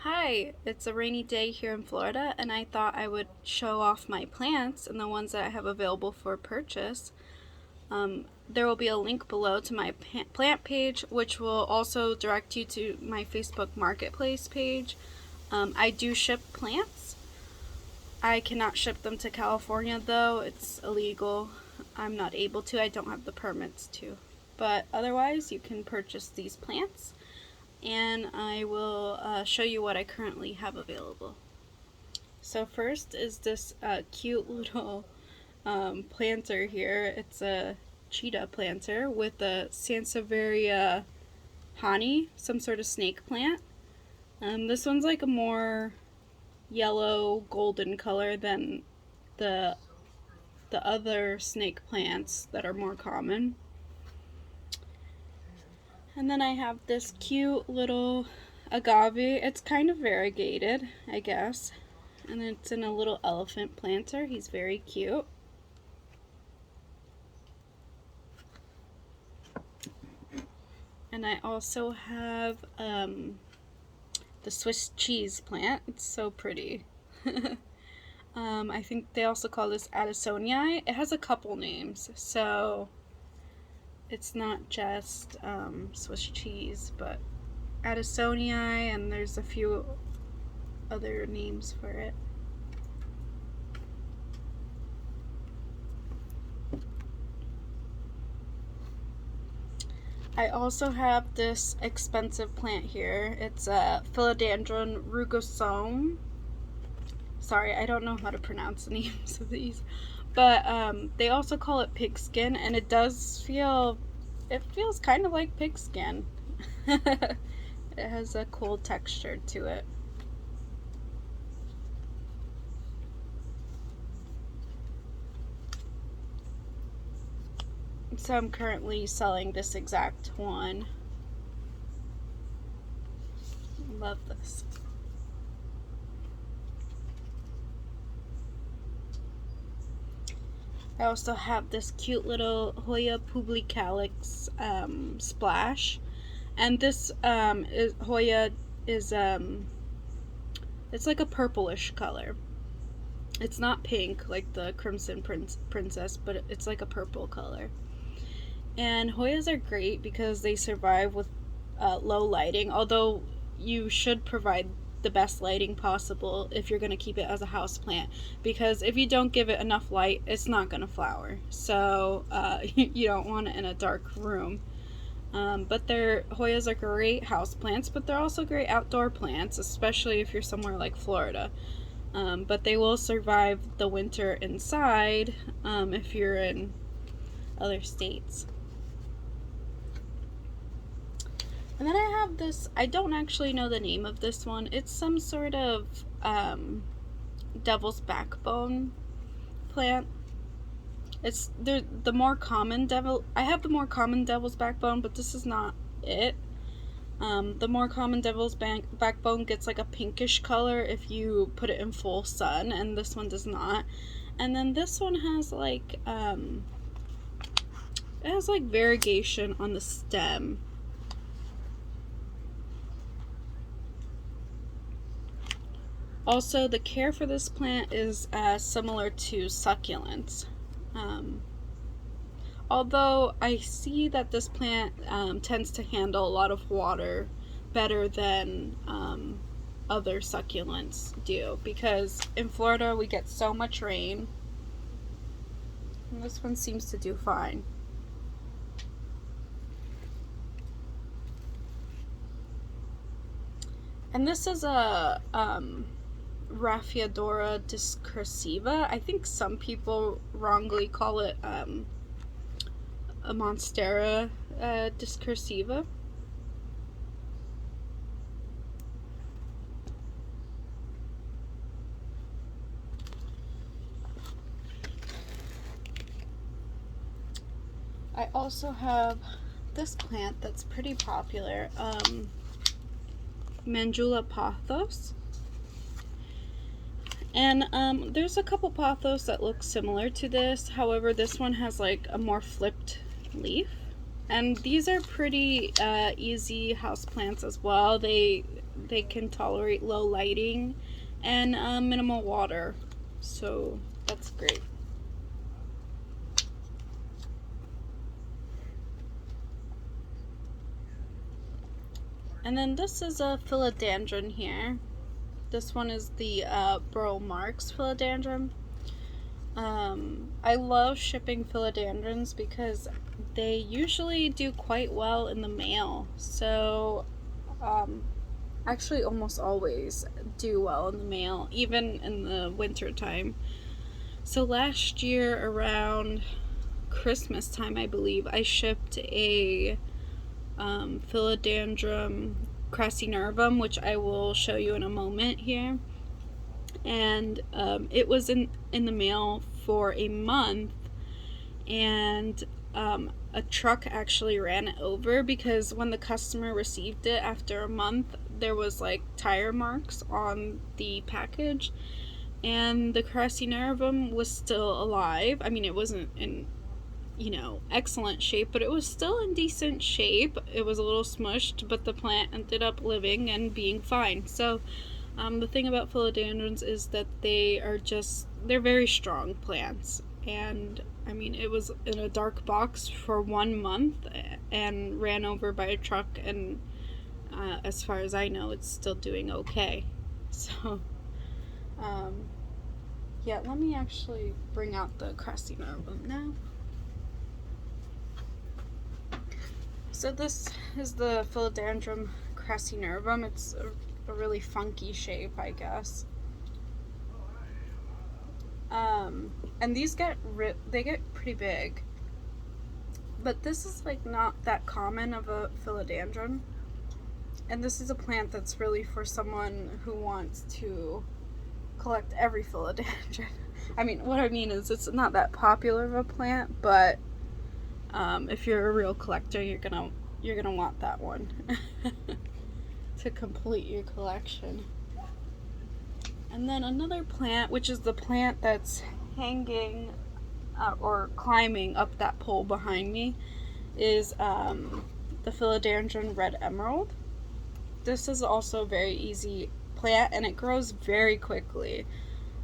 Hi, it's a rainy day here in Florida, and I thought I would show off my plants and the ones that I have available for purchase. There will be a link below to my plant page, which will also direct you to my Facebook Marketplace page. I do ship plants. I cannot ship them to California though, it's illegal. I'm not able to, I don't have the permits to. But otherwise, you can purchase these plants, and I will show you what I currently have available. So first is this cute little planter here. It's a cheetah planter with a Sansevieria honey, some sort of snake plant. This one's like a more yellow golden color than the other snake plants that are more common. And then I have this cute little agave. It's kind of variegated, I guess. And it's in a little elephant planter. He's very cute. And I also have the Swiss cheese plant. It's so pretty. I think they also call this Addisonii. It has a couple names, so it's not just Swiss cheese, but Addisonii, and there's a few other names for it. I also have this expensive plant here. It's a Philodendron rugosome. Sorry, I don't know how to pronounce the names of these. But they also call it pigskin, and it feels kind of like pigskin. It has a cool texture to it. So I'm currently selling this exact one. Love this. I also have this cute little Hoya publicalis splash, and this Hoya is it's like a purplish color. It's not pink like the Crimson Princess, but it's like a purple color. And Hoyas are great because they survive with low lighting, although you should provide the best lighting possible if you're going to keep it as a house plant, because if you don't give it enough light, it's not going to flower. So you don't want it in a dark room. But Hoyas are great house plants, but they're also great outdoor plants, especially if you're somewhere like Florida. But they will survive the winter inside if you're in other states. And then I have this, I don't actually know the name of this one. It's some sort of devil's backbone plant. It's the more common I have the more common devil's backbone, but this is not it. The more common devil's backbone gets like a pinkish color if you put it in full sun, and this one does not. And then this one has like it has like variegation on the stem. Also, the care for this plant is similar to succulents. Although I see that this plant tends to handle a lot of water better than other succulents do, because in Florida we get so much rain, and this one seems to do fine. And this is a Raphiadora discursiva. I think some people wrongly call it a Monstera discursiva. I also have this plant that's pretty popular, Manjula pathos. And there's a couple pathos that look similar to this. However, this one has like a more flipped leaf. And these are pretty easy house plants as well. They they can tolerate low lighting and minimal water, so that's great. And then this is a philodendron here. This one is the pearlmark philodendron. I love shipping philodendrons because they usually do quite well in the mail. So, actually almost always do well in the mail, even in the winter time. So last year around Christmas time, I believe, I shipped a Philodendron crassynervum, which I will show you in a moment here. And it was in the mail for a month, and a truck actually ran it over because when the customer received it after a month, there was like tire marks on the package, and the crassynervum was still alive. I mean, it wasn't in, you know, excellent shape, but it was still in decent shape. It was a little smushed, but the plant ended up living and being fine. So the thing about philodendrons is that they're very strong plants. And I mean, it was in a dark box for 1 month and ran over by a truck, and as far as I know, it's still doing okay. So yeah, let me actually bring out the crassynervum now. So this is the Philodendron crassynervum. It's a really funky shape, I guess. And these get pretty big. But this is like not that common of a philodendron. And this is a plant that's really for someone who wants to collect every philodendron. I mean, what I mean is it's not that popular of a plant, but if you're a real collector, you're gonna want that one to complete your collection. And then another plant, which is the plant that's hanging or climbing up that pole behind me, is the Philodendron red emerald. This is also a very easy plant, and it grows very quickly.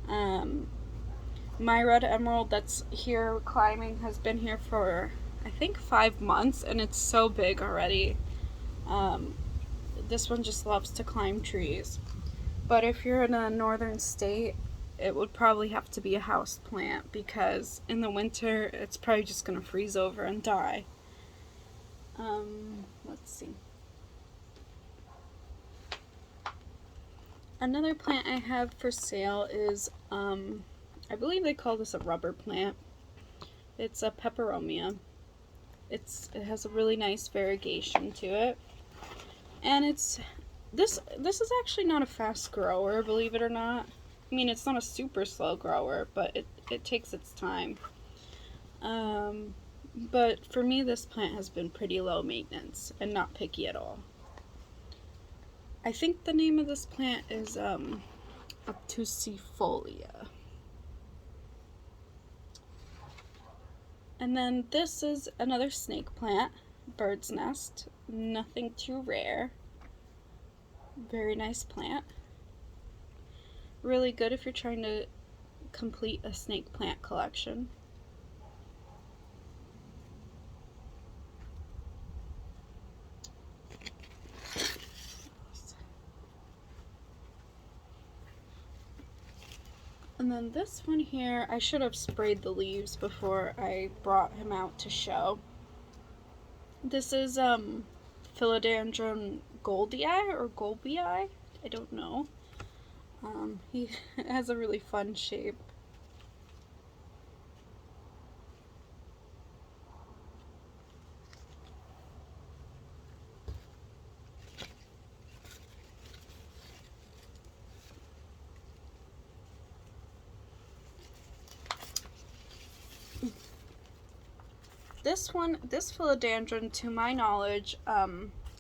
My red emerald that's here climbing has been here for, I think, 5 months, and it's so big already. This one just loves to climb trees. But if you're in a northern state, it would probably have to be a house plant, because in the winter it's probably just going to freeze over and die. Let's see. Another plant I have for sale is, I believe they call this a rubber plant. It's a peperomia. It has a really nice variegation to it. And this is actually not a fast grower, believe it or not. I mean, it's not a super slow grower, but it takes its time. But for me, this plant has been pretty low maintenance and not picky at all. I think the name of this plant is obtusifolia. And then this is another snake plant, bird's nest. Nothing too rare. Very nice plant. Really good if you're trying to complete a snake plant collection. And then this one here, I should have sprayed the leaves before I brought him out to show. This is Philodendron goldie or goldie, I don't know. He has a really fun shape. This philodendron, to my knowledge, I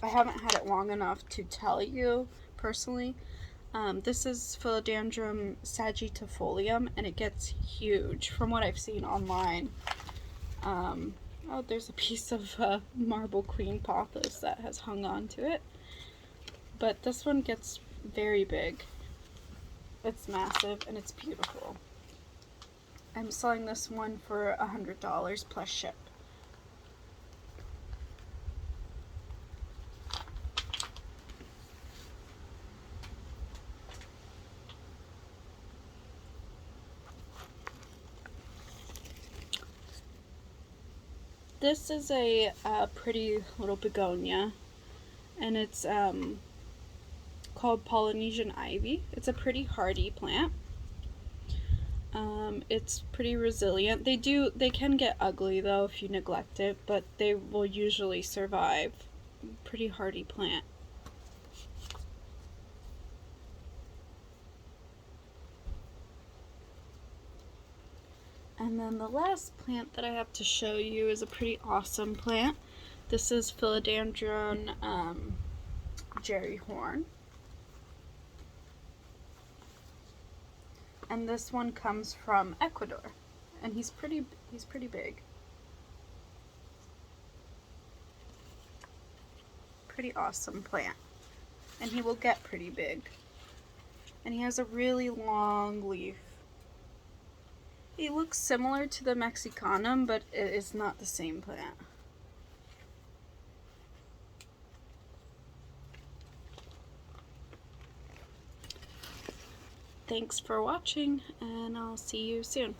haven't had it long enough to tell you personally. This is Philodendron saggy, and it gets huge from what I've seen online. Oh, there's a piece of marble queen pathos that has hung on to it. but this one gets very big. It's massive and it's beautiful. I'm selling this one for $100 plus ship. This is a pretty little begonia, and it's called Polynesian Ivy. It's a pretty hardy plant. It's pretty resilient. They can get ugly though if you neglect it, but they will usually survive. Pretty hardy plant. And then the last plant that I have to show you is a pretty awesome plant. This is Philodendron Jerry Horn. And this one comes from Ecuador. And he's pretty big. Pretty awesome plant. And he will get pretty big. And he has a really long leaf. He looks similar to the Mexicanum, but it is not the same plant. Thanks for watching, and I'll see you soon.